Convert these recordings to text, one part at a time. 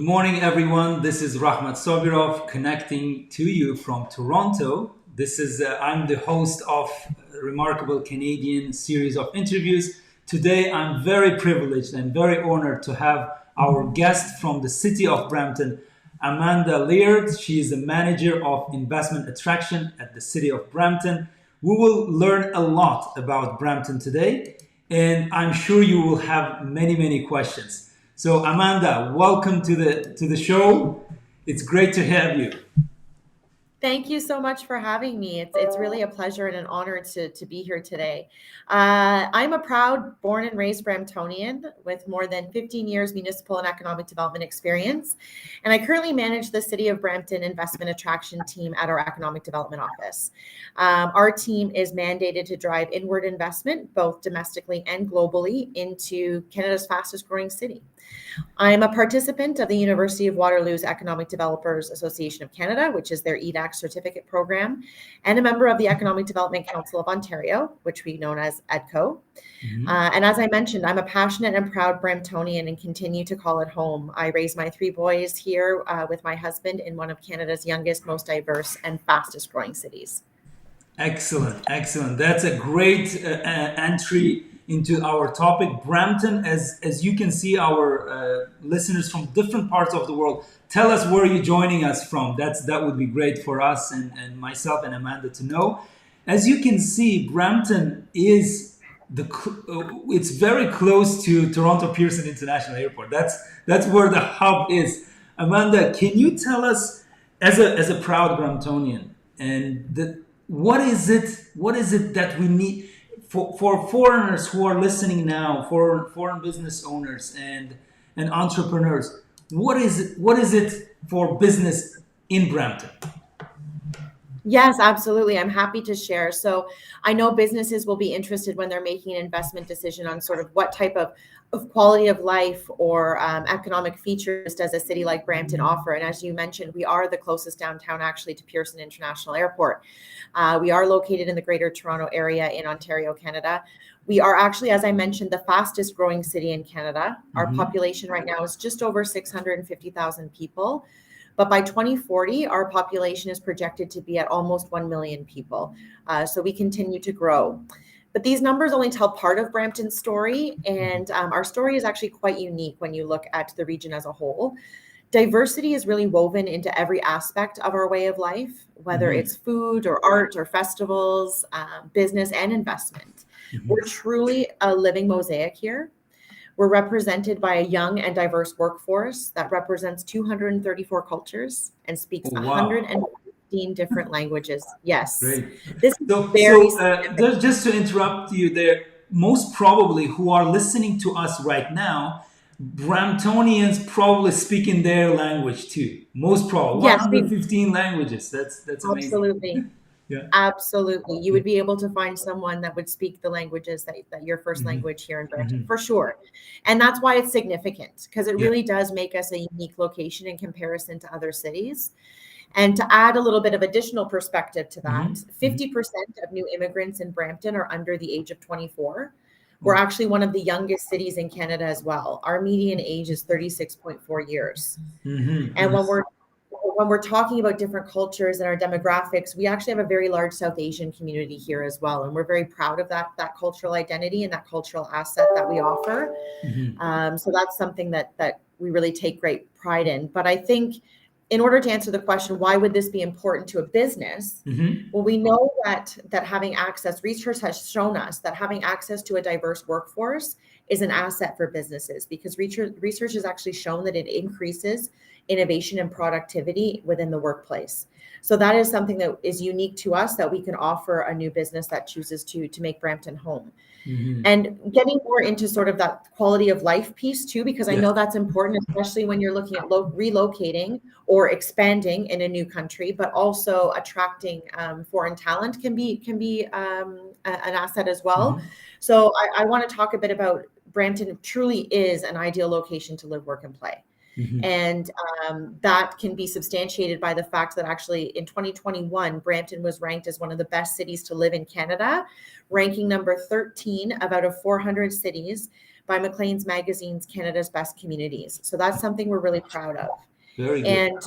morning, everyone. This is Rahmat Sobirov connecting to you from Toronto. I'm the host of a remarkable Canadian series of interviews. Today, I'm very privileged and very honored to have our guest from the City of Brampton, Amanda Leard. She is the manager of investment attraction at the City of Brampton. We will learn a lot about Brampton today, and I'm sure you will have many questions. So Amanda, welcome to the show. It's great to have you. Thank you so much for having me. It's really a pleasure and an honor to be here today. I'm a proud born and raised Bramptonian with more than 15 years municipal and economic development experience. And I currently manage the City of Brampton investment attraction team at our economic development office. Our team is mandated to drive inward investment, both domestically and globally, into Canada's fastest growing city. I'm a participant of the University of Waterloo's Economic Developers Association of Canada, which is their EDAC certificate program, and a member of the Economic Development Council of Ontario, which we know as EDCO. And as I mentioned, I'm a passionate and proud Bramptonian and continue to call it home. I raised my 3 boys here with my husband in one of Canada's youngest, most diverse, and fastest growing cities. Excellent. That's a great entry into our topic. Brampton, as you can see, our listeners from different parts of the world. Tell us where you're joining us from. That would be great for us and myself and Amanda to know. As you can see, Brampton is it's very close to Toronto Pearson International Airport. That's where the hub is. Amanda, can you tell us, as a proud Bramptonian, and what is it that we need for foreigners who are listening now, for foreign business owners and entrepreneurs? What is it for business in Brampton? Yes, absolutely. I'm happy to share. So I know businesses will be interested when they're making an investment decision on sort of what type of quality of life or economic features does a city like Brampton offer. And as you mentioned, we are the closest downtown actually to Pearson International Airport. We are located in the Greater Toronto Area in Ontario, Canada. We are actually, as I mentioned, the fastest growing city in Canada. Our population right now is just over 650,000 people. But by 2040, our population is projected to be at almost 1 million people. So we continue to grow. But these numbers only tell part of Brampton's story. And our story is actually quite unique when you look at the region as a whole. Diversity is really woven into every aspect of our way of life, whether it's food or art or festivals, business and investment. We're truly a living mosaic here. We're represented by a young and diverse workforce that represents 234 cultures and speaks 115 different languages. Yes. Great. This so just to interrupt you there, most probably who are listening to us right now, Bramptonians probably speak in their language too. Most probably. Yes, 115 languages. That's amazing. Absolutely. Yeah. Absolutely. You would be able to find someone that would speak the languages that your first language here in Brampton, for sure. And that's why it's significant, because it really does make us a unique location in comparison to other cities. And to add a little bit of additional perspective to that, 50% of new immigrants in Brampton are under the age of 24. We're actually one of the youngest cities in Canada as well. Our median age is 36.4 years. And when we're talking about different cultures and our demographics, we actually have a very large South Asian community here as well. And we're very proud of that cultural identity and that cultural asset that we offer. So that's something that we really take great pride in. But I think in order to answer the question, why would this be important to a business? Well, we know that having access, research has shown us that having access to a diverse workforce is an asset for businesses, because research has actually shown that it increases innovation and productivity within the workplace. So that is something that is unique to us, that we can offer a new business that chooses to make Brampton home. And getting more into sort of that quality of life piece too, because I know that's important, especially when you're looking at relocating or expanding in a new country, but also attracting foreign talent can be an asset as well. So I want to talk a bit about Brampton. Truly is an ideal location to live, work, and play. And that can be substantiated by the fact that actually in 2021, Brampton was ranked as one of the best cities to live in Canada, ranking number 13 out of 400 cities by Maclean's Magazine's Canada's Best Communities. So that's something we're really proud of. Very good. And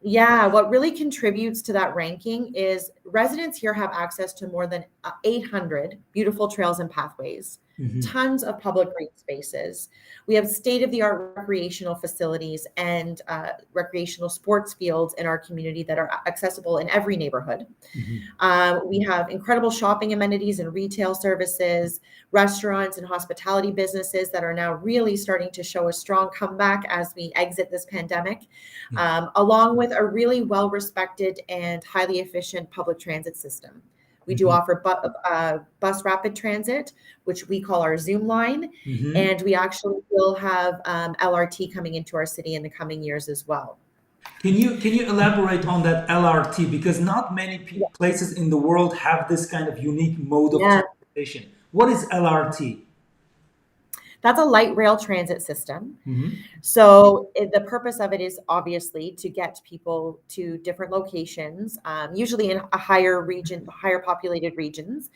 yeah, what really contributes to that ranking is residents here have access to more than 800 beautiful trails and pathways, tons of public green spaces. We have state-of-the-art recreational facilities and recreational sports fields in our community that are accessible in every neighborhood. We have incredible shopping amenities and retail services, restaurants and hospitality businesses that are now really starting to show a strong comeback as we exit this pandemic, along with a really well-respected and highly efficient public transit system. We do offer bus rapid transit, which we call our Zoom line, and we actually will have LRT coming into our city in the coming years as well. Can you elaborate on that LRT, because not many places in the world have this kind of unique mode of transportation. What is LRT? That's a light rail transit system. So the purpose of it is obviously to get people to different locations, usually in a higher populated regions,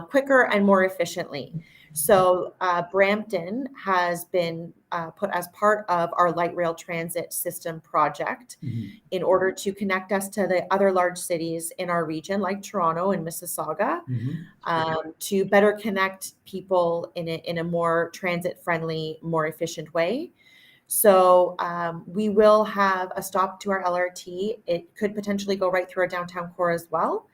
quicker and more efficiently. So Brampton has been put as part of our light rail transit system project in order to connect us to the other large cities in our region, like Toronto and Mississauga, to better connect people in a more transit-friendly, more efficient way. So we will have a stop to our LRT. It could potentially go right through our downtown core as well.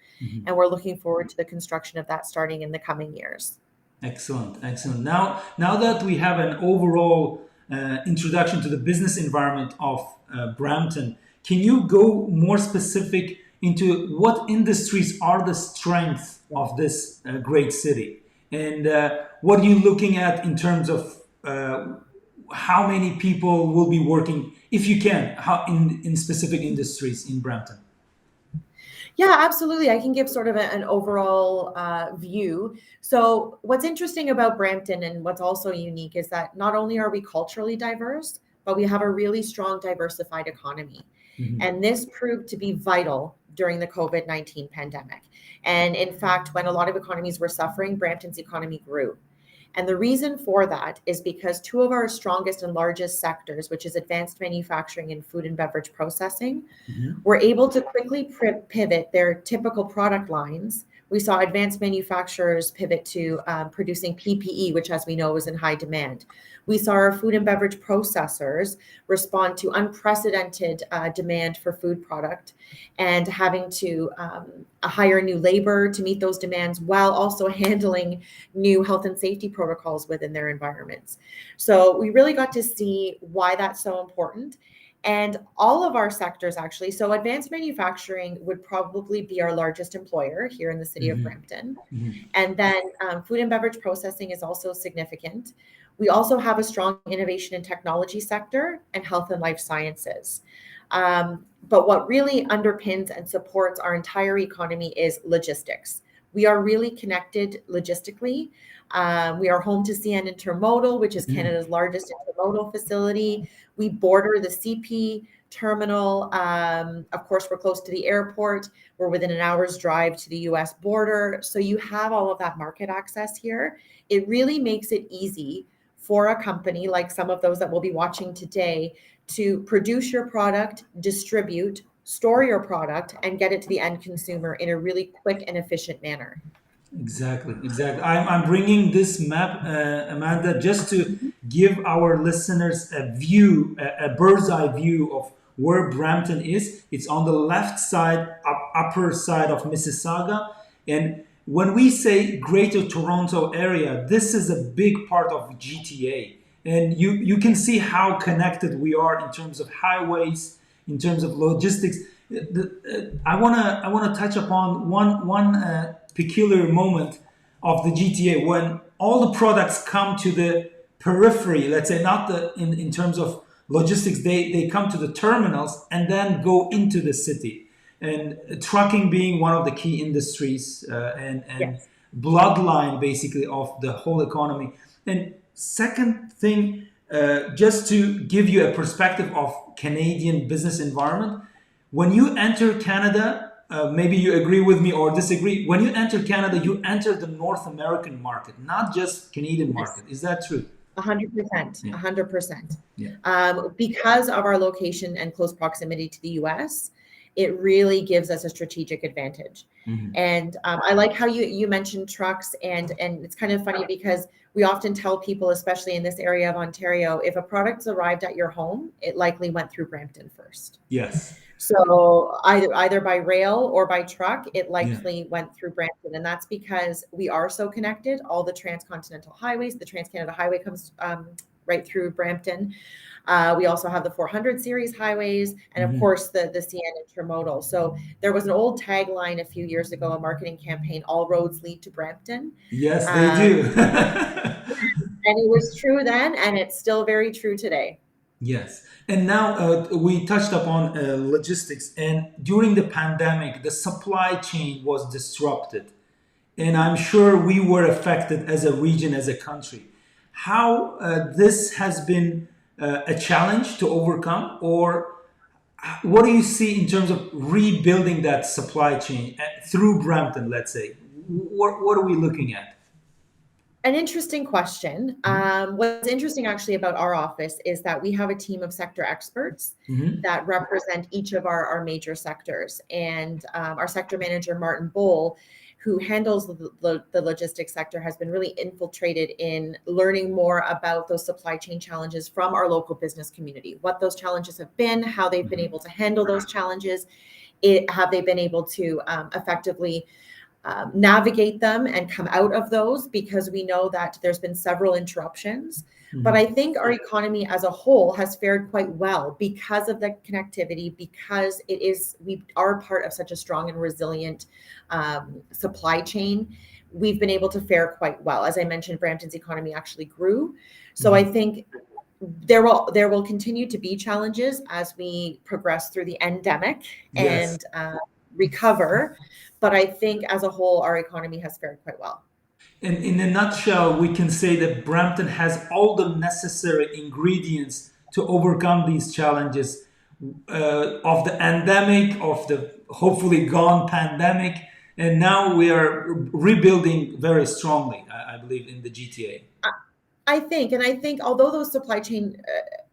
And we're looking forward to the construction of that starting in the coming years. Excellent. Now that we have an overall introduction to the business environment of Brampton, can you go more specific into what industries are the strengths of this great city? And what are you looking at in terms of how many people will be working, if you can, in specific industries in Brampton? Yeah, absolutely. I can give sort of an overall view. So what's interesting about Brampton and what's also unique is that not only are we culturally diverse, but we have a really strong diversified economy. And this proved to be vital during the COVID-19 pandemic. And in fact, when a lot of economies were suffering, Brampton's economy grew. And the reason for that is because two of our strongest and largest sectors, which is advanced manufacturing and food and beverage processing, were able to quickly pivot their typical product lines. We saw advanced manufacturers pivot to producing PPE, which, as we know, is in high demand. We saw our food and beverage processors respond to unprecedented demand for food product and having to hire new labor to meet those demands while also handling new health and safety protocols within their environments. So we really got to see why that's so important. And all of our sectors, actually, so advanced manufacturing would probably be our largest employer here in the city of Brampton. And then food and beverage processing is also significant. We also have a strong innovation and technology sector and health and life sciences. But what really underpins and supports our entire economy is logistics. We are really connected logistically. We are home to CN Intermodal, which is Canada's largest intermodal facility. We border the CP terminal. Of course, we're close to the airport. We're within an hour's drive to the US border. So you have all of that market access here. It really makes it easy for a company like some of those that we'll be watching today to produce your product, distribute, store your product, and get it to the end consumer in a really quick and efficient manner. Exactly. I'm bringing this map, Amanda, just to give our listeners a bird's eye view of where Brampton is. It's on the left side, upper side of Mississauga. And when we say Greater Toronto Area, this is a big part of GTA. And you can see how connected we are in terms of highways, in terms of logistics. I wanna touch upon one peculiar moment of the GTA when all the products come to the periphery. Let's say not in terms of logistics, they come to the terminals and then go into the city. And trucking being one of the key industries and bloodline basically of the whole economy. And second thing, just to give you a perspective of Canadian business environment, when you enter Canada, maybe you agree with me or disagree. When you enter Canada, you enter the North American market, not just Canadian market. Is that true? 100%, Yeah. 100%. Yeah. Because of our location and close proximity to the US, it really gives us a strategic advantage. And I like how you mentioned trucks, and it's kind of funny because we often tell people, especially in this area of Ontario, if a product's arrived at your home, it likely went through Brampton first. Yes. So either by rail or by truck, it likely went through Brampton. And that's because we are so connected. All the transcontinental highways, the Trans-Canada Highway comes right through Brampton. We also have the 400 series highways, and of course the CN intermodal. So there was an old tagline a few years ago, a marketing campaign, all roads lead to Brampton. Yes, they do. And it was true then, and it's still very true today. Yes. And now we touched upon logistics. And during the pandemic, the supply chain was disrupted. And I'm sure we were affected as a region, as a country. How this has been a challenge to overcome, or what do you see in terms of rebuilding that supply chain through Brampton, let's say? What are we looking at? An interesting question. What's interesting actually about our office is that we have a team of sector experts that represent each of our major sectors. And our sector manager, Martin Bowl, who handles the logistics sector, has been really infiltrated in learning more about those supply chain challenges from our local business community, what those challenges have been, how they've been able to handle those challenges, have they been able to effectively navigate them and come out of those, because we know that there's been several interruptions. But I think our economy as a whole has fared quite well because of the connectivity, because we are part of such a strong and resilient supply chain. We've been able to fare quite well. As I mentioned, Brampton's economy actually grew. So I think there will continue to be challenges as we progress through the endemic and recover. But I think as a whole, our economy has fared quite well. In a nutshell, we can say that Brampton has all the necessary ingredients to overcome these challenges of the endemic, of the hopefully gone pandemic. And now we are rebuilding very strongly, I believe, in the GTA. I think although those supply chain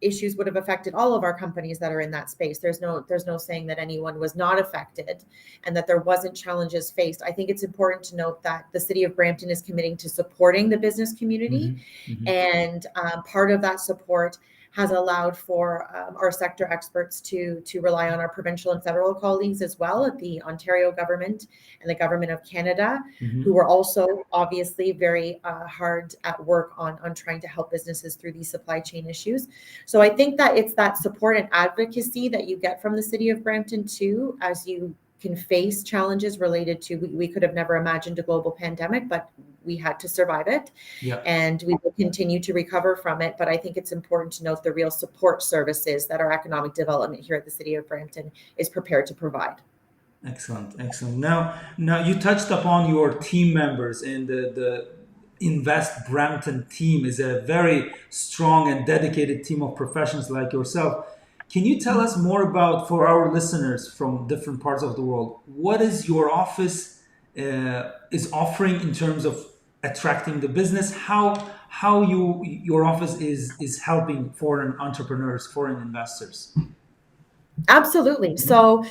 issues would have affected all of our companies that are in that space, there's no saying that anyone was not affected and that there wasn't challenges faced. I think it's important to note that the City of Brampton is committing to supporting the business community, and part of that support has allowed for our sector experts to rely on our provincial and federal colleagues as well, at the Ontario government and the government of Canada, who were also obviously very hard at work on trying to help businesses through these supply chain issues. So I think that it's that support and advocacy that you get from the City of Brampton too, as you can face challenges related to, we could have never imagined a global pandemic, but we had to survive it, and we will continue to recover from it. But I think it's important to note the real support services that our economic development here at the City of Brampton is prepared to provide. Excellent. Now you touched upon your team members, and the InvestBrampton team is a very strong and dedicated team of professionals like yourself. Can you tell us more about, for our listeners from different parts of the world, what is your office is offering in terms of attracting the business? How your office is helping foreign entrepreneurs, foreign investors? Absolutely. So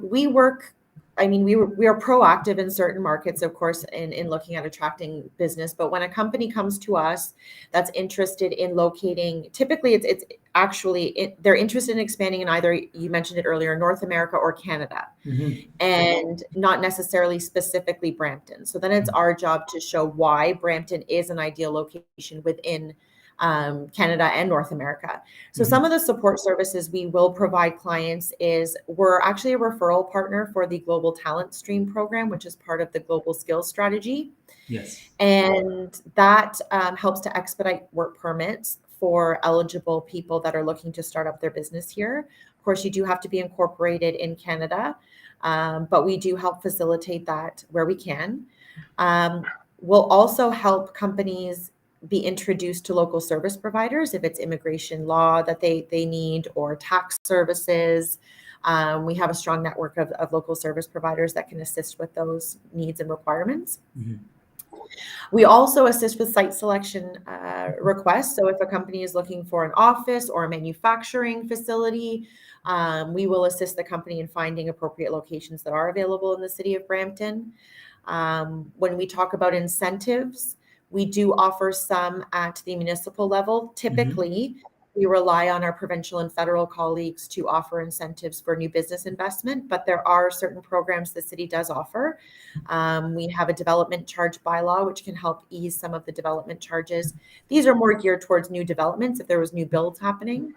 we work. I mean, we are proactive in certain markets, of course, in looking at attracting business. But when a company comes to us that's interested in locating, typically it's actually they're interested in expanding in either, you mentioned it earlier, North America or Canada, and not necessarily specifically Brampton. So then it's our job to show why Brampton is an ideal location within Canada and North America. So some of the support services we will provide clients is, we're actually a referral partner for the Global Talent Stream program, which is part of the Global Skills Strategy. Yes. And that helps to expedite work permits for eligible people that are looking to start up their business here. Of course, you do have to be incorporated in Canada, but we do help facilitate that where we can. We'll also help companies be introduced to local service providers if it's immigration law that they need, or tax services, We have a strong network of local service providers that can assist with those needs and requirements. We also assist with site selection requests. So if a company is looking for an office or a manufacturing facility, we will assist the company in finding appropriate locations that are available in the City of Brampton. When we talk about incentives, we do offer some at the municipal level. Typically, we rely on our provincial and federal colleagues to offer incentives for new business investment, but there are certain programs the city does offer. We have a development charge bylaw, which can help ease some of the development charges. These are more geared towards new developments if there was new builds happening.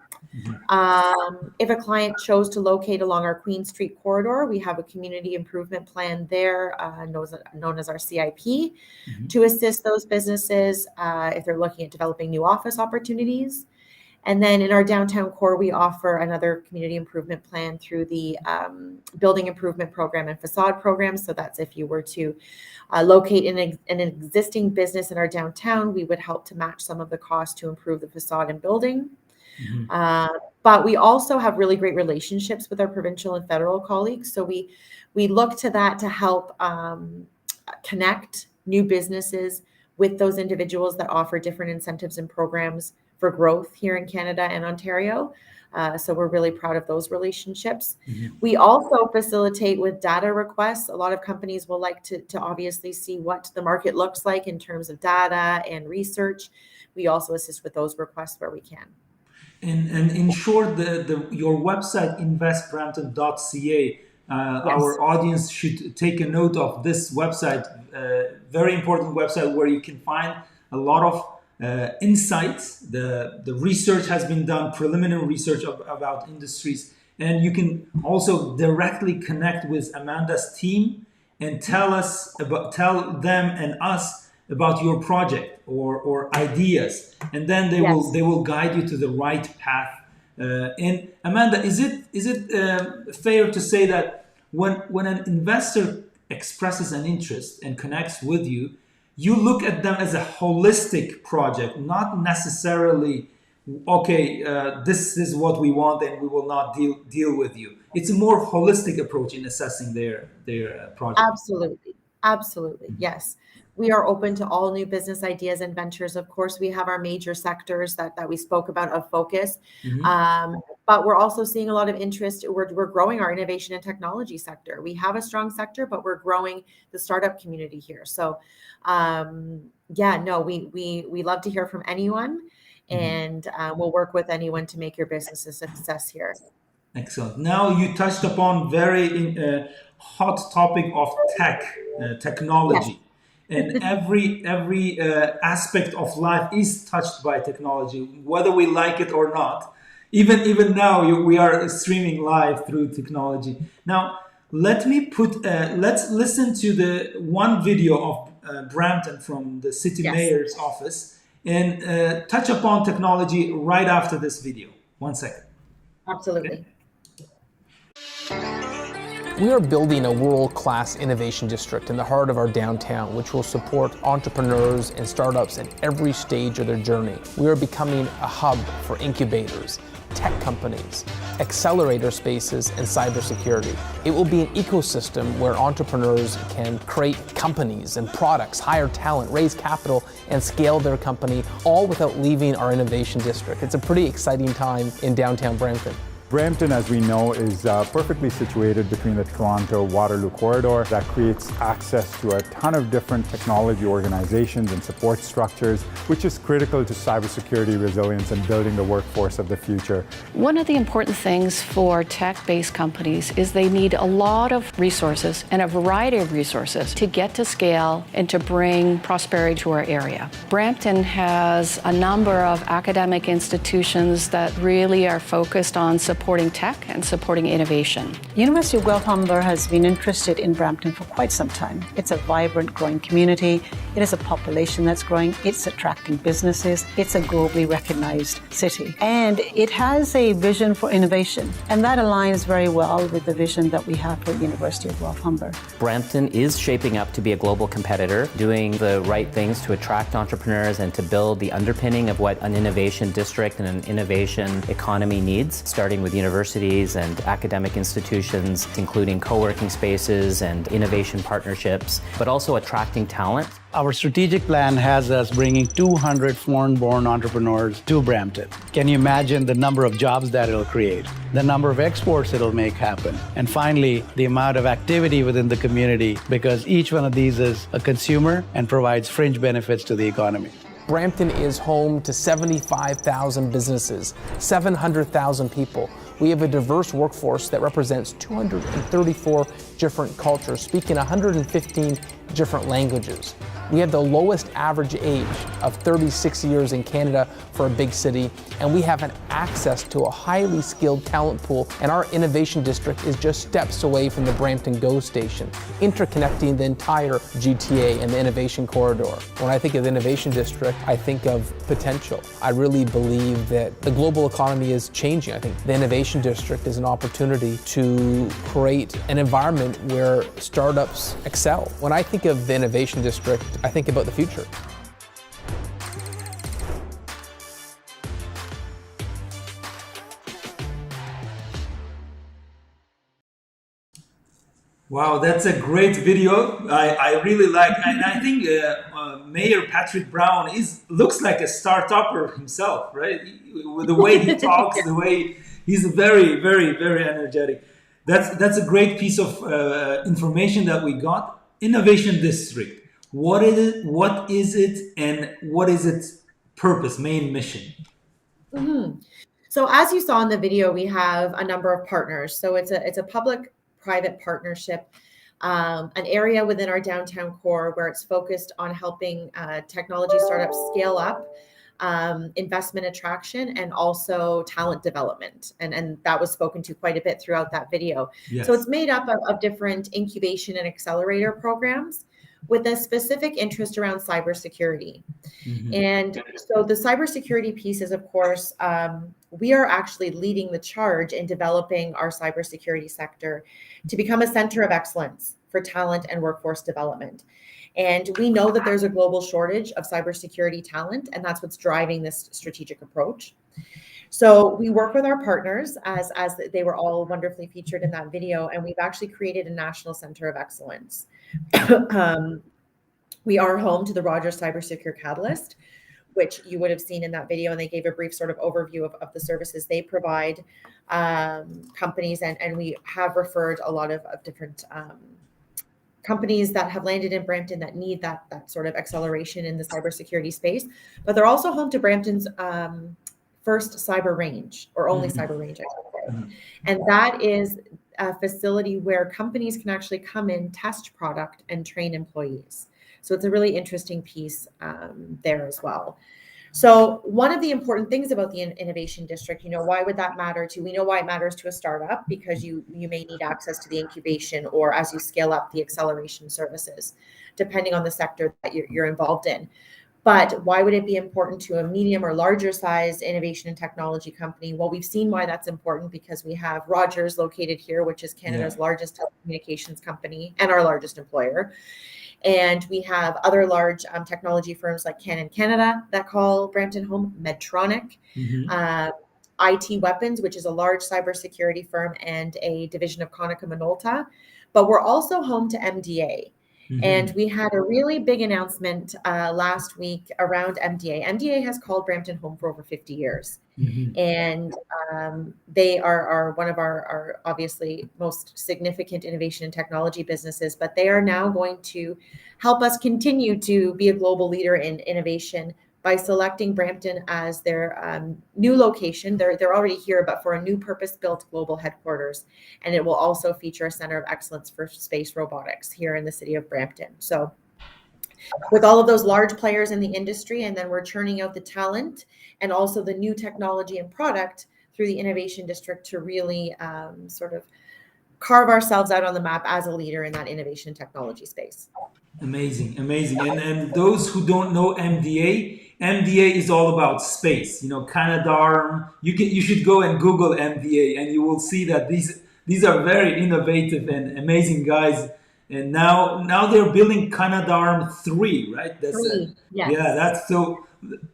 If a client chose to locate along our Queen Street corridor, we have a community improvement plan there, known as our CIP, to assist those businesses if they're looking at developing new office opportunities. And then in our downtown core, we offer another community improvement plan through the building improvement program and facade program. So that's if you were to locate an existing business in our downtown, we would help to match some of the cost to improve the facade and building. But we also have really great relationships with our provincial and federal colleagues. So we look to that to help connect new businesses with those individuals that offer different incentives and programs for growth here in Canada and Ontario. So we're really proud of those relationships. We also facilitate with data requests. A lot of companies will like to obviously see what the market looks like in terms of data and research. We also assist with those requests where we can. And in short, your website, investbrampton.ca, our audience should take a note of this website, very important website where you can find a lot of insights. The research has been done, preliminary research about industries, and you can also directly connect with Amanda's team and tell them and us about your project or ideas, and then they will guide you to the right path. And Amanda, is it fair to say that when an investor expresses an interest and connects with you, you look at them as a holistic project, not necessarily, this is what we want and we will not deal with you. It's a more holistic approach in assessing their project. Absolutely, yes. We are open to all new business ideas and ventures. Of course, we have our major sectors that we spoke about of focus, but we're also seeing a lot of interest. We're growing our innovation and technology sector. We have a strong sector, but we're growing the startup community here. So, we love to hear from anyone, and we'll work with anyone to make your business a success here. Excellent. Now you touched upon very hot topic of technology. Yes. And every aspect of life is touched by technology, whether we like it or not. Even now, we are streaming live through technology. Now, let's listen to the one video of Brampton from the city mayor's office and touch upon technology right after this video. 1 second. Absolutely. Okay. We are building a world-class innovation district in the heart of our downtown, which will support entrepreneurs and startups at every stage of their journey. We are becoming a hub for incubators, tech companies, accelerator spaces, and cybersecurity. It will be an ecosystem where entrepreneurs can create companies and products, hire talent, raise capital, and scale their company, all without leaving our innovation district. It's a pretty exciting time in downtown Brampton. Brampton, as we know, is perfectly situated between the Toronto-Waterloo corridor that creates access to a ton of different technology organizations and support structures, which is critical to cybersecurity resilience and building the workforce of the future. One of the important things for tech-based companies is they need a lot of resources and a variety of resources to get to scale and to bring prosperity to our area. Brampton has a number of academic institutions that really are focused on supporting tech and supporting innovation. University of Guelph Humber has been interested in Brampton for quite some time. It's a vibrant, growing community. It is a population that's growing. It's attracting businesses. It's a globally recognized city. And it has a vision for innovation. And that aligns very well with the vision that we have for the University of Guelph Humber. Brampton is shaping up to be a global competitor, doing the right things to attract entrepreneurs and to build the underpinning of what an innovation district and an innovation economy needs, starting with universities and academic institutions, including co-working spaces and innovation partnerships, but also attracting talent. Our strategic plan has us bringing 200 foreign-born entrepreneurs to Brampton. Can you imagine the number of jobs that it'll create, the number of exports it'll make happen, and finally, the amount of activity within the community, because each one of these is a consumer and provides fringe benefits to the economy. Brampton is home to 75,000 businesses, 700,000 people. We have a diverse workforce that represents 234 different cultures, speaking 115 different languages. We have the lowest average age of 36 years in Canada for a big city, and we have an access to a highly skilled talent pool, and our innovation district is just steps away from the Brampton GO station, interconnecting the entire GTA and the innovation corridor. When I think of the innovation district, I think of potential. I really believe that the global economy is changing. I think the innovation district is an opportunity to create an environment where startups excel. When I think of the innovation district, I think about the future. Wow, that's a great video. I really like, and I think Mayor Patrick Brown looks like a start-upper himself, right? With the way he talks, the way he's very, very, very energetic. That's a great piece of information that we got. Innovation District. What is it, and what is its purpose, main mission? Mm-hmm. So as you saw in the video, we have a number of partners. So it's a public-private partnership, an area within our downtown core where it's focused on helping technology startups scale up, investment attraction, and also talent development. And that was spoken to quite a bit throughout that video. Yes. So it's made up of different incubation and accelerator programs with a specific interest around cybersecurity. Mm-hmm. And so the cybersecurity piece is, of course, we are actually leading the charge in developing our cybersecurity sector to become a center of excellence for talent and workforce development. And we know that there's a global shortage of cybersecurity talent, and that's what's driving this strategic approach. So we work with our partners, as they were all wonderfully featured in that video, and we've actually created a national center of excellence. We are home to the Rogers Cybersecure Catalyst, which you would have seen in that video, and they gave a brief sort of overview of the services they provide companies, and we have referred a lot of different companies that have landed in Brampton that need that sort of acceleration in the cybersecurity space. But they're also home to Brampton's first cyber range, or only cyber range, I should say. And that is a facility where companies can actually come in, test product, and train employees. So it's a really interesting piece there as well. So one of the important things about the innovation district, why would that matter to? We know why it matters to a startup, because you may need access to the incubation, or as you scale up, the acceleration services, depending on the sector that you're involved in. But why would it be important to a medium or larger size innovation and technology company? Well, we've seen why that's important, because we have Rogers located here, which is Canada's largest telecommunications company and our largest employer. And we have other large technology firms like Canon Canada that call Brampton home, Medtronic, IT Weapons, which is a large cybersecurity firm and a division of Konica Minolta. But we're also home to MDA. And we had a really big announcement last week around MDA. MDA has called Brampton home for over 50 years. And they are one of our obviously most significant innovation and technology businesses, but they are now going to help us continue to be a global leader in innovation by selecting Brampton as their new location. They're already here, but for a new purpose-built global headquarters. And it will also feature a center of excellence for space robotics here in the city of Brampton. So with all of those large players in the industry, and then we're churning out the talent and also the new technology and product through the innovation district to really sort of carve ourselves out on the map as a leader in that innovation technology space. Amazing. And those who don't know MDA is all about space. Canadarm. You should go and Google MDA, and you will see that these are very innovative and amazing guys. And now they're building Canadarm 3, right? That's 3. Yes. Yeah. That's so.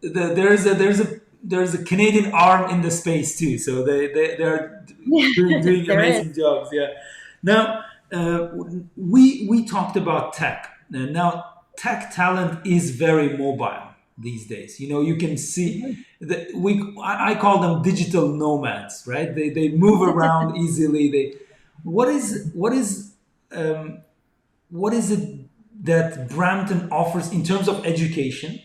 There's a there's a Canadian arm in the space too, so they're doing amazing jobs. Yeah. Now we talked about tech. Now tech talent is very mobile these days. You know, you can see that I call them digital nomads, right? They move around easily. What is it that Brampton offers in terms of education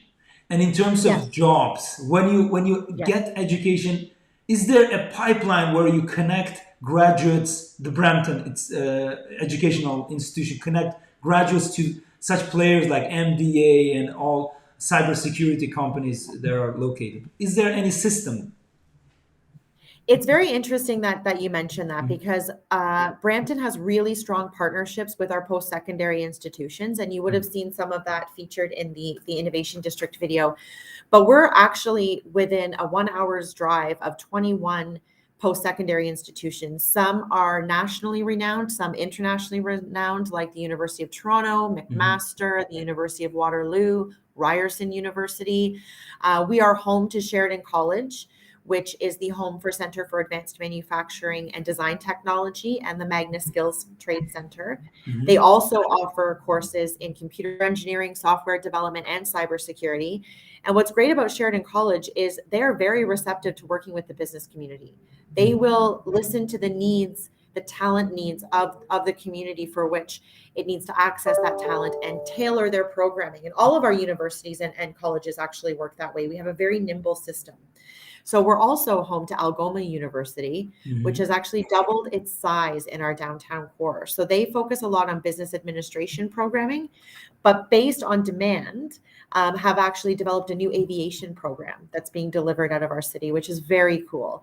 and in terms of jobs? When you get education, is there a pipeline where you connect graduates, the Brampton educational institution, connect graduates to such players like MDA and all cybersecurity companies that are located? Is there any system? It's very interesting that you mentioned that, because Brampton has really strong partnerships with our post-secondary institutions, and you would have seen some of that featured in the Innovation District video. But we're actually within a 1 hour's drive of 21 post-secondary institutions. Some are nationally renowned, some internationally renowned, like the University of Toronto, McMaster, the University of Waterloo, Ryerson University. We are home to Sheridan College, which is the home for Center for Advanced Manufacturing and Design Technology and the Magna Skills Trade Center. They also offer courses in computer engineering, software development, and cybersecurity. And what's great about Sheridan College is they're very receptive to working with the business community. They will listen to the needs, the talent needs of the community for which it needs to access that talent, and tailor their programming. And all of our universities and colleges actually work that way. We have a very nimble system. So we're also home to Algoma University, which has actually doubled its size in our downtown core. So they focus a lot on business administration programming, but based on demand, have actually developed a new aviation program that's being delivered out of our city, which is very cool.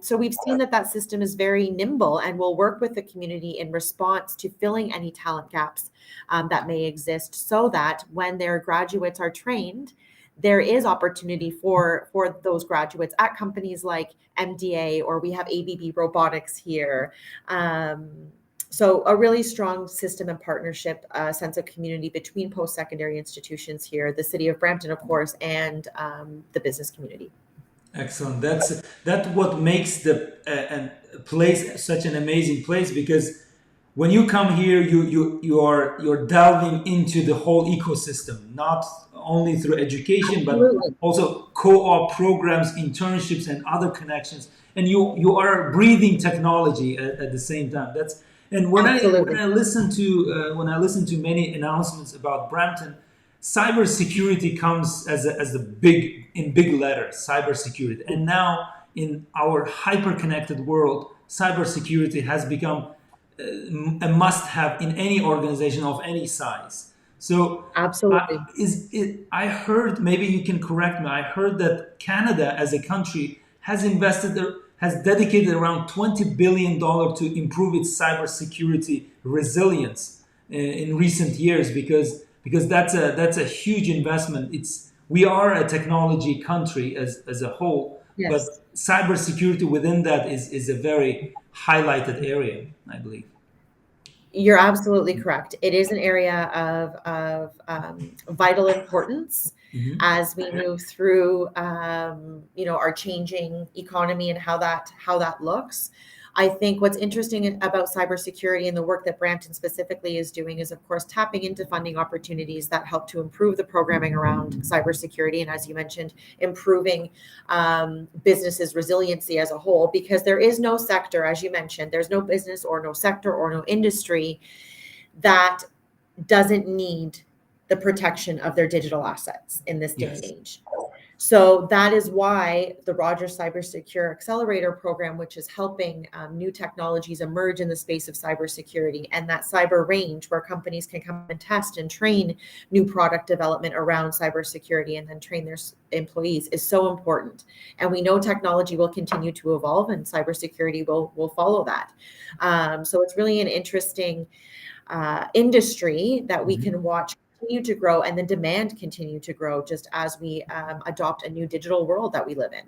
So we've seen that system is very nimble and will work with the community in response to filling any talent gaps that may exist, so that when their graduates are trained, there is opportunity for those graduates at companies like MDA, or we have ABB Robotics here. So a really strong system and partnership, sense of community between post-secondary institutions here, the City of Brampton, of course, and the business community. Excellent. That's what makes the place such an amazing place, because when you come here, you're delving into the whole ecosystem, not only through education, but also co-op programs, internships, and other connections. And you are breathing technology at the same time. When I listen to many announcements about Brampton, cybersecurity comes as a big letters, cybersecurity. And now in our hyper-connected world, cybersecurity has become a must-have in any organization of any size. So absolutely, I heard, maybe you can correct me, I heard that Canada as a country has dedicated around $20 billion to improve its cybersecurity resilience in recent years, because that's a huge investment. We are a technology country as a whole, but cybersecurity within that is a very highlighted area, I believe. You're absolutely correct. It is an area of vital importance as we move through, our changing economy and how that looks. I think what's interesting about cybersecurity and the work that Brampton specifically is doing is, of course, tapping into funding opportunities that help to improve the programming around cybersecurity. And as you mentioned, improving businesses' resiliency as a whole, because there is no sector, as you mentioned, there's no business or no sector or no industry that doesn't need the protection of their digital assets in this day and age. So that is why the Rogers Cybersecure Accelerator program, which is helping new technologies emerge in the space of cybersecurity, and that cyber range where companies can come and test and train new product development around cybersecurity and then train their employees, is so important. And we know technology will continue to evolve, and cybersecurity will follow that. So it's really an interesting industry that we can watch continue to grow, and the demand continue to grow just as we adopt a new digital world that we live in.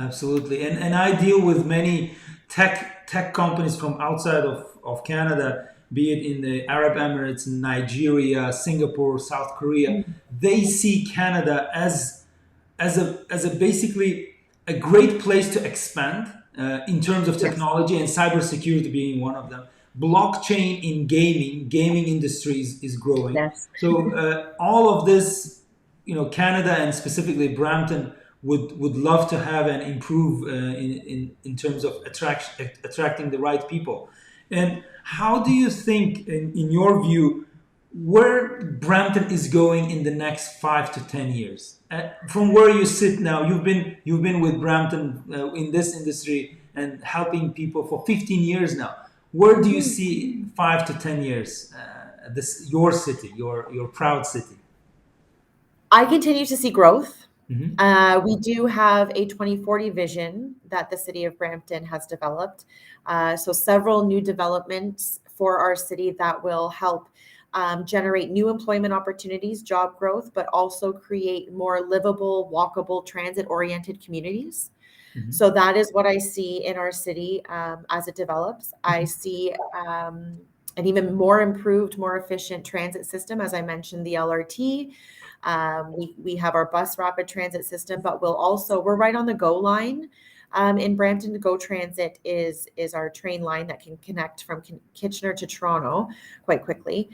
Absolutely. And I deal with many tech companies from outside of Canada, be it in the Arab Emirates, Nigeria, Singapore, South Korea. They see Canada as as a basically a great place to expand in terms of technology, and cybersecurity being one of them. Blockchain in gaming industries is growing. Yes. So all of this, Canada and specifically Brampton would love to have and improve in terms of attracting the right people. And how do you think, in your view, where Brampton is going in the next 5 to 10 years? From where you sit now, you've been with Brampton in this industry and helping people for 15 years now. Where do you see 5 to 10 years? Your city, your proud city. I continue to see growth. We do have a 2040 vision that the City of Brampton has developed. So several new developments for our city that will help generate new employment opportunities, job growth, but also create more livable, walkable, transit-oriented communities. So that is what I see in our city as it develops. I see an even more improved, more efficient transit system. As I mentioned, the LRT. We have our bus rapid transit system, but we're right on the GO line. In Brampton, the GO Transit is our train line that can connect from Kitchener to Toronto quite quickly.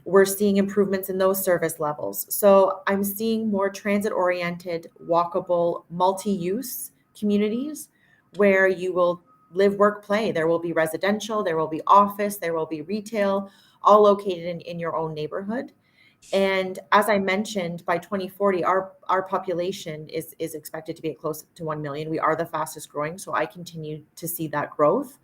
We're seeing improvements in those service levels. So I'm seeing more transit-oriented, walkable, multi-use communities where you will live, work, play. There will be residential, there will be office, there will be retail, all located in your own neighborhood. And as I mentioned, by 2040, our population is expected to be at close to 1 million. We are the fastest growing, so I continue to see that growth.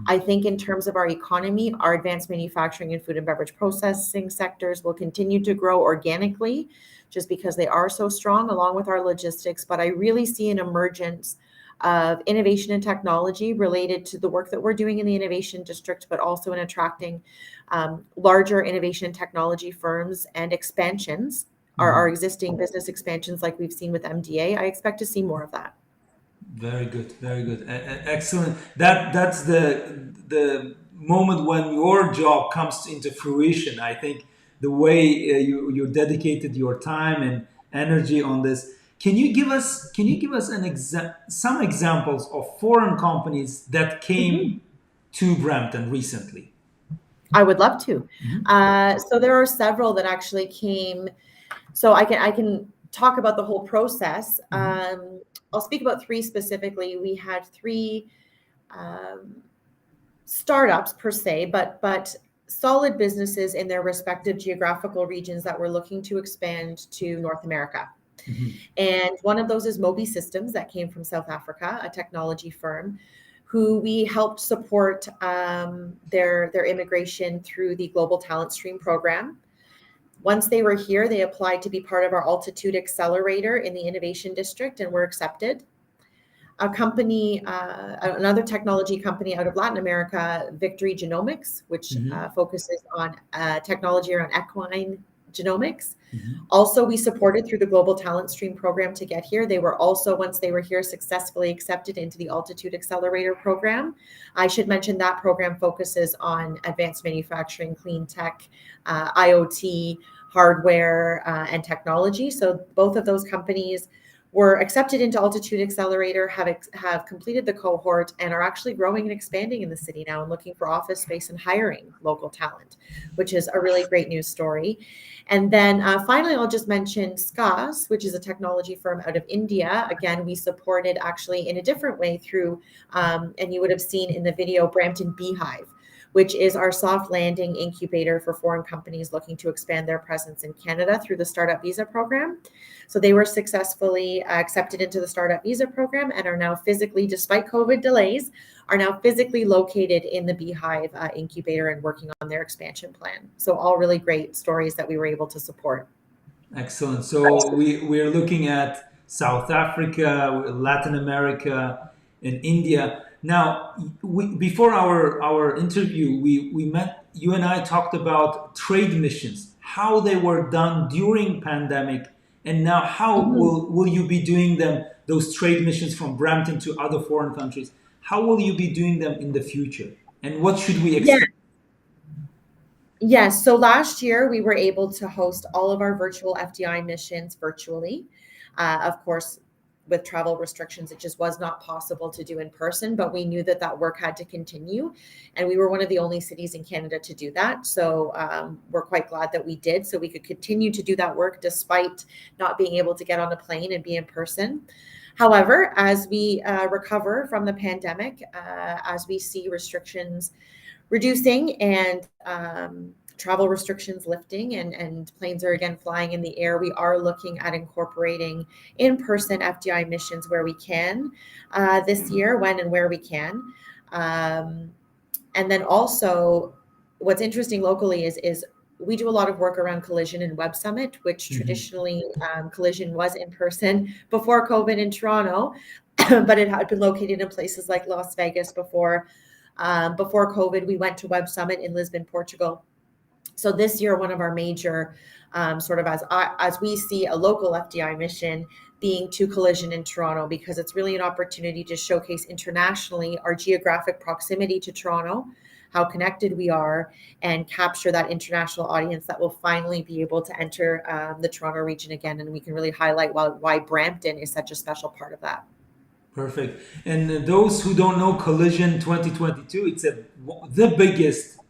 I think in terms of our economy, our advanced manufacturing and food and beverage processing sectors will continue to grow organically just because they are so strong, along with our logistics. But I really see an emergence of innovation and technology related to the work that we're doing in the innovation district, but also in attracting larger innovation and technology firms and expansions, our existing business expansions like we've seen with MDA. I expect to see more of that. Very good, very good, excellent. That's the moment when your job comes into fruition. I think the way you dedicated your time and energy on this. Can you give us some examples of foreign companies that came to Brampton recently? I would love to. So there are several that actually came. So I can talk about the whole process. I'll speak about three specifically. We had three startups per se, but solid businesses in their respective geographical regions that were looking to expand to North America. And one of those is Mobi Systems that came from South Africa, a technology firm who we helped support their immigration through the Global Talent Stream program. Once they were here, they applied to be part of our Altitude Accelerator in the Innovation District and were accepted. A company, another technology company out of Latin America, Victory Genomics, which focuses on technology around equine genomics. Also, we supported through the Global Talent Stream program to get here. They were also, once they were here, successfully accepted into the Altitude Accelerator program. I should mention that program focuses on advanced manufacturing, clean tech, IoT, hardware, and technology. So both of those companies were accepted into Altitude Accelerator, have completed the cohort, and are actually growing and expanding in the city now and looking for office space and hiring local talent, which is a really great news story. And then finally, I'll just mention SCAS, which is a technology firm out of India. Again, we supported actually in a different way through, and you would have seen in the video, Brampton Beehive, which is our soft landing incubator for foreign companies looking to expand their presence in Canada through the Startup Visa program. So they were successfully accepted into the Startup Visa program and are now physically, despite COVID delays, are now physically located in the Beehive incubator and working on their expansion plan. So all really great stories that we were able to support. Excellent. So we're looking at South Africa, Latin America, and India. Now, before our interview, we met, you and I talked about trade missions, how they were done during pandemic, and now how will you be doing them, those trade missions from Brampton to other foreign countries? How will you be doing them in the future? And what should we expect? Yes. So last year, we were able to host all of our virtual FDI missions virtually. Of course, with travel restrictions, it just was not possible to do in person, but we knew that that work had to continue. And we were one of the only cities in Canada to do that. So we're quite glad that we did, so we could continue to do that work despite not being able to get on a plane and be in person. However, as we recover from the pandemic, as we see restrictions reducing and travel restrictions lifting and planes are again flying in the air, we are looking at incorporating in-person FDI missions where we can this year, when and where we can. And then also what's interesting locally is we do a lot of work around Collision and Web Summit, which traditionally Collision was in person before COVID in Toronto, but it had been located in places like Las Vegas before. Before COVID, we went to Web Summit in Lisbon, Portugal. So this year, one of our major sort of as we see a local FDI mission being to Collision in Toronto, because it's really an opportunity to showcase internationally our geographic proximity to Toronto, how connected we are, and capture that international audience that will finally be able to enter the Toronto region again. And we can really highlight why Brampton is such a special part of that. Perfect. And those who don't know Collision 2022, it's the biggest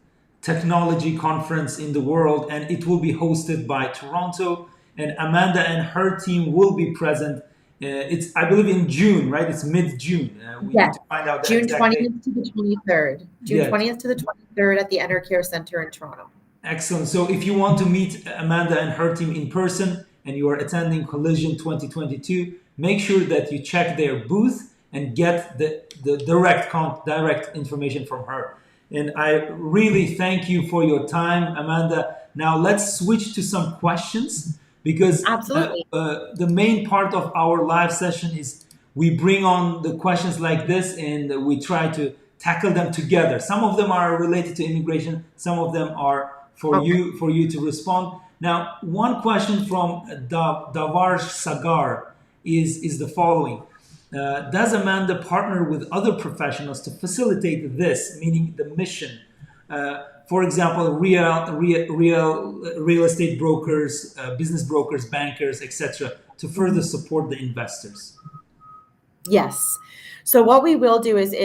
technology conference in the world, and it will be hosted by Toronto, and Amanda and her team will be present. It's, I believe, in June, right? It's mid-June. We need to find out the June exact 20th date. to the 23rd. June 20th to the 23rd at the Enercare Center in Toronto. Excellent. So if you want to meet Amanda and her team in person and you are attending Collision 2022, make sure that you check their booth and get the direct information from her. And I really thank you for your time, Amanda. Now let's switch to some questions, because the main part of our live session is we bring on the questions like this and we try to tackle them together. Some of them are related to immigration. Some of them are for you to respond. Now, one question from Davar Sagar is the following. Does Amanda partner with other professionals to facilitate this, meaning the mission? For example, real estate brokers, business brokers, bankers, etc., to further support the investors? Yes. So what we will do is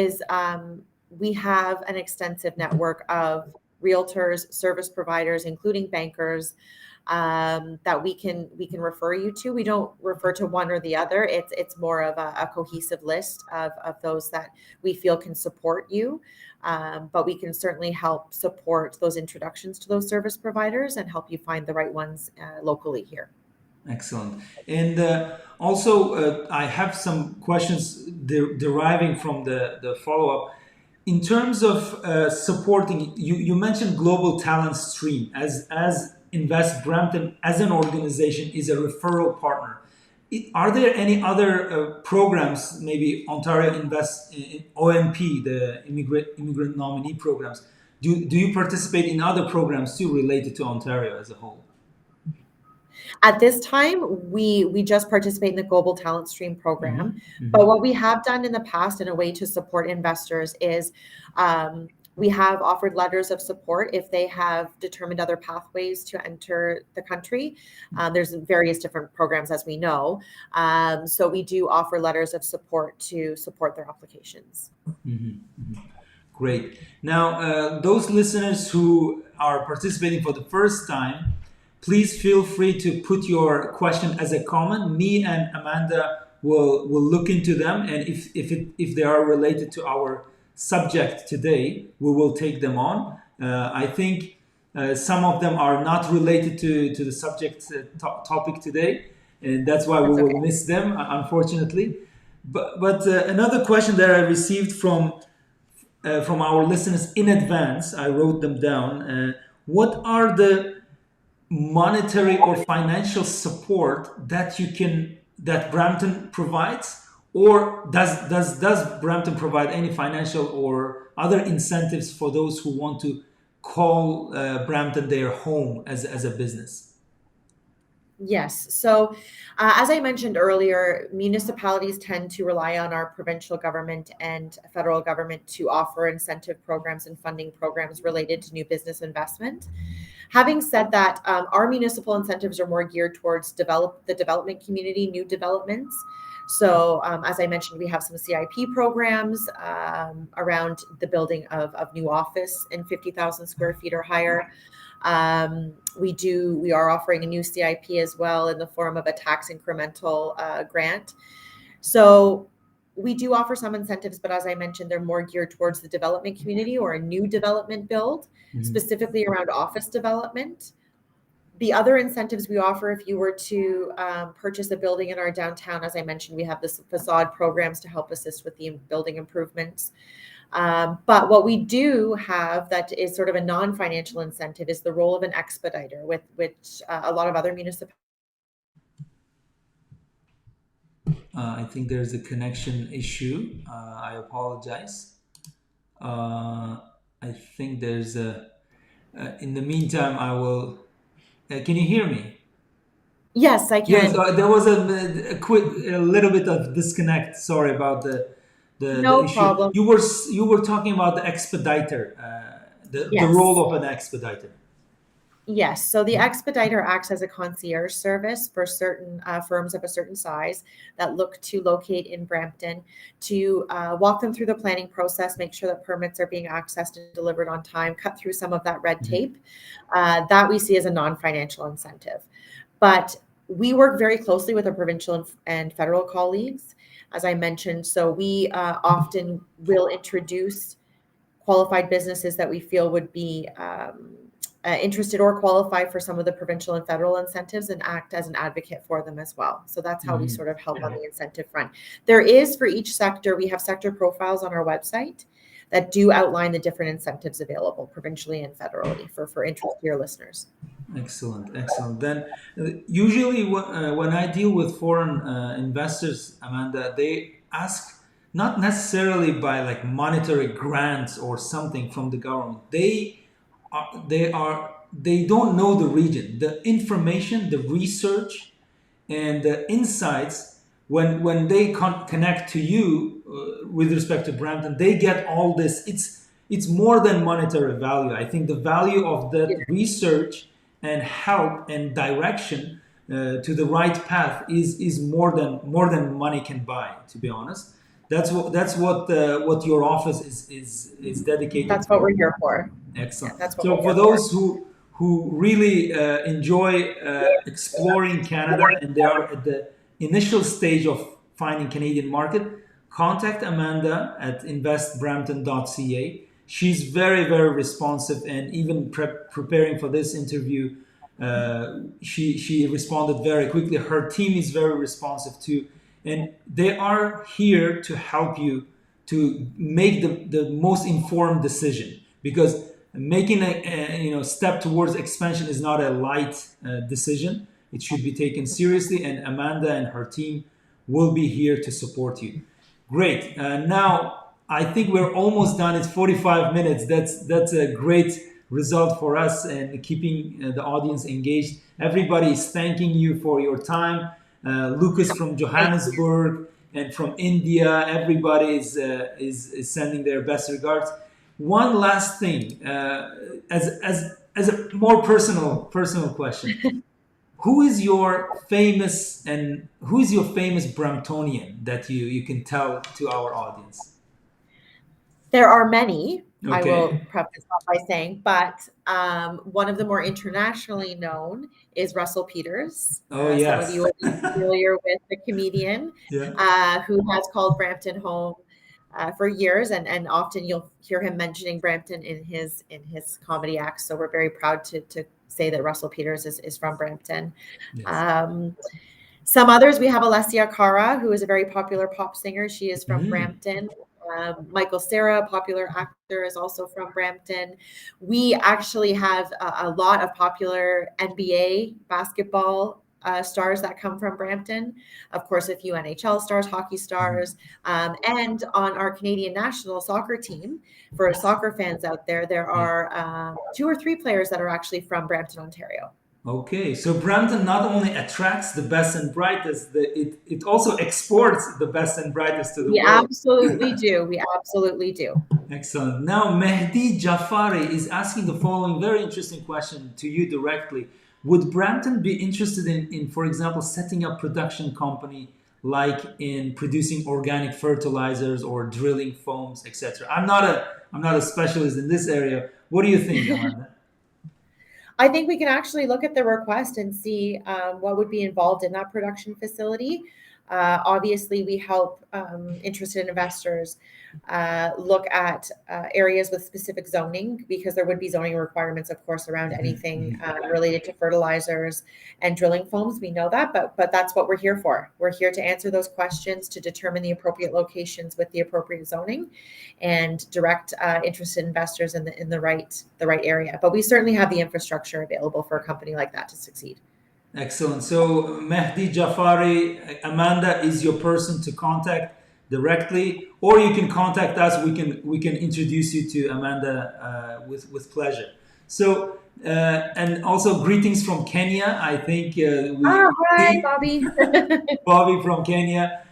we have an extensive network of realtors, service providers, including bankers, that we can refer you to. We don't refer to one or the other. It's more of a cohesive list of those that we feel can support you. But we can certainly help support those introductions to those service providers and help you find the right ones locally here. Excellent. And also, I have some questions deriving from the follow-up. In terms of supporting, you mentioned Global Talent Stream as InvestBrampton as an organization is a referral partner. Are there any other programs, maybe Ontario Invest, OMP, the immigrant nominee programs? Do you participate in other programs too related to Ontario as a whole? At this time, we just participate in the Global Talent Stream program. But what we have done in the past in a way to support investors is we have offered letters of support if they have determined other pathways to enter the country. There's various different programs, as we know. So we do offer letters of support to support their applications. Great. Now, those listeners who are participating for the first time, please feel free to put your question as a comment. Me and Amanda will look into them, and if they are related to our subject today, we will take them on. I think some of them are not related to the subject topic today, and that's why we will miss them, unfortunately. But another question that I received from our listeners in advance, I wrote them down. What are the monetary or financial support that Brampton provides, or does Brampton provide any financial or other incentives for those who want to call Brampton their home as a business? Yes. So as I mentioned earlier, municipalities tend to rely on our provincial government and federal government to offer incentive programs and funding programs related to new business investment. Having said that, our municipal incentives are more geared towards the development community, new developments. So as I mentioned, we have some CIP programs around the building of new office in 50,000 square feet or higher. We are offering a new CIP as well in the form of a tax incremental grant. So we do offer some incentives, but as I mentioned, they're more geared towards the development community or a new development build, specifically around office development. The other incentives we offer, if you were to purchase a building in our downtown, as I mentioned, we have this facade programs to help assist with the building improvements. But what we do have that is sort of a non-financial incentive is the role of an expediter, with which a lot of other municipalities. I think there's a connection issue. I apologize. I think there's a. In the meantime, I will. Can you hear me? Yes, I can. Yes, there was a little bit of disconnect. Sorry about the issue. Problem. You were talking about the expediter, the role of an expediter. Yes. So the expediter acts as a concierge service for certain firms of a certain size that look to locate in Brampton, to walk them through the planning process, make sure that permits are being accessed and delivered on time, cut through some of that red tape. That we see as a non-financial incentive. But we work very closely with our provincial and federal colleagues, as I mentioned. So we often will introduce qualified businesses that we feel would be interested or qualify for some of the provincial and federal incentives and act as an advocate for them as well. So that's how we sort of help on the incentive front. There is, for each sector, we have sector profiles on our website that do outline the different incentives available provincially and federally for interest to your listeners. Excellent. Then usually when I deal with foreign investors, Amanda, they ask not necessarily by like monetary grants or something from the government. They don't know the region, the information, the research, and the insights. When they connect to you with respect to Brampton, they get all this. It's more than monetary value. I think the value of the research and help and direction to the right path is more than money can buy. To be honest, that's what your office is dedicated. That's what we're here for. Excellent. Yeah, so for those who really enjoy exploring Canada and they are at the initial stage of finding Canadian market, contact Amanda at investbrampton.ca. She's very, very responsive, and even preparing for this interview, she responded very quickly. Her team is very responsive too, and they are here to help you to make the most informed decision, because making a step towards expansion is not a light decision. It should be taken seriously, and Amanda and her team will be here to support you. Great. Now, I think we're almost done. It's 45 minutes. That's a great result for us and keeping the audience engaged. Everybody is thanking you for your time. Lucas from Johannesburg and from India, everybody is sending their best regards. One last thing, as a more personal question. Who is your famous Bramptonian that you can tell to our audience? There are many. Okay. I will preface that by saying, but one of the more internationally known is Russell Peters. Oh, yes. Some of you will be familiar with the comedian who has called Brampton home for years, and often you'll hear him mentioning Brampton in his comedy acts. So we're very proud to say that Russell Peters is from Brampton. Yes. Some others, we have Alessia Cara, who is a very popular pop singer. She is from Brampton. Michael Cera, popular actor, is also from Brampton. We actually have a lot of popular NBA basketball stars that come from Brampton. Of course, a few NHL stars, hockey stars. And on our Canadian national soccer team, for soccer fans out there, there are 2 or 3 players that are actually from Brampton, Ontario. Okay, so Brampton not only attracts the best and brightest, it also exports the best and brightest to the We world. absolutely do. We absolutely do. Excellent. Now, Mehdi Jafari is asking the following very interesting question to you directly. Would Brampton be interested in, for example, setting up production company like in producing organic fertilizers or drilling foams, etc.? I'm not a specialist in this area. What do you think, Amanda? I think we can actually look at the request and see what would be involved in that production facility. Obviously, we help interested investors look at areas with specific zoning, because there would be zoning requirements, of course, around anything related to fertilizers and drilling foams. We know that, but that's what we're here for. We're here to answer those questions, to determine the appropriate locations with the appropriate zoning, and direct interested investors in the right area. But we certainly have the infrastructure available for a company like that to succeed. Excellent. So Mehdi Jafari, Amanda is your person to contact directly, or you can contact us. We can introduce you to Amanda with pleasure. So and also greetings from Kenya. I think Hi, Bobby. Bobby from Kenya.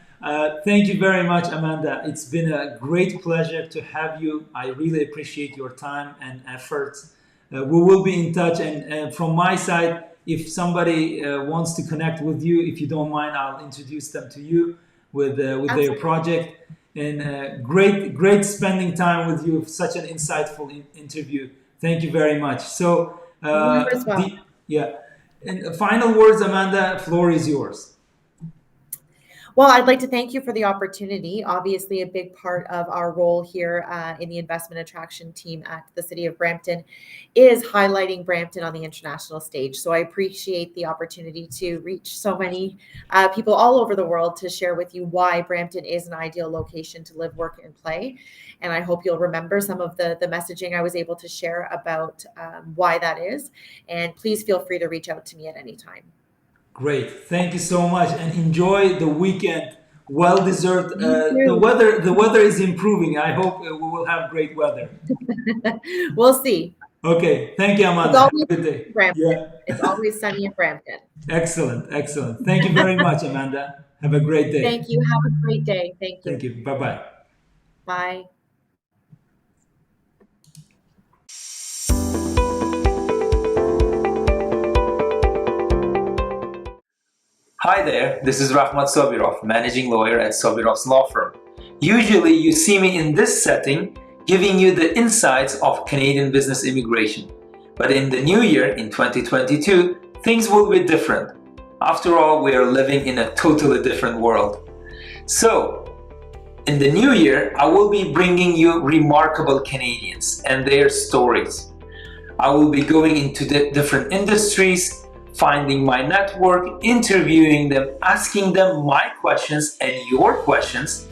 Thank you very much, Amanda. It's been a great pleasure to have you. I really appreciate your time and efforts. We will be in touch, and from my side, if somebody wants to connect with you, if you don't mind, I'll introduce them to you with their project. And great spending time with you. Such an insightful interview. Thank you very much. So, You as well. And final words, Amanda. Floor is yours. Well, I'd like to thank you for the opportunity. Obviously, a big part of our role here in the investment attraction team at the City of Brampton is highlighting Brampton on the international stage. So I appreciate the opportunity to reach so many people all over the world to share with you why Brampton is an ideal location to live, work, and play. And I hope you'll remember some of the messaging I was able to share about why that is. And please feel free to reach out to me at any time. Great, thank you so much, and enjoy the weekend. Well deserved. The weather is improving. I hope we will have great weather. We'll see. Okay, thank you, Amanda. It's always Have a good day. Brampton. It's always sunny in Brampton. Excellent. Thank you very much, Amanda. Have a great day. Thank you. Have a great day. Thank you. Thank you. Bye-bye. Bye. Hi there, this is Rahmat Sobirovs, managing lawyer at Sobirovs Law Firm. Usually you see me in this setting giving you the insights of Canadian business immigration. But in the new year, in 2022, things will be different. After all, we are living in a totally different world. So, in the new year, I will be bringing you remarkable Canadians and their stories. I will be going into the different industries, finding my network, interviewing them, asking them my questions and your questions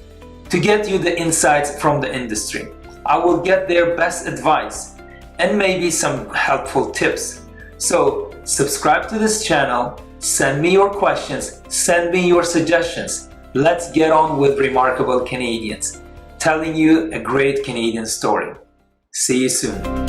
to get you the insights from the industry. I will get their best advice and maybe some helpful tips. So subscribe to this channel, send me your questions, send me your suggestions. Let's get on with remarkable Canadians, telling you a great Canadian story. See you soon.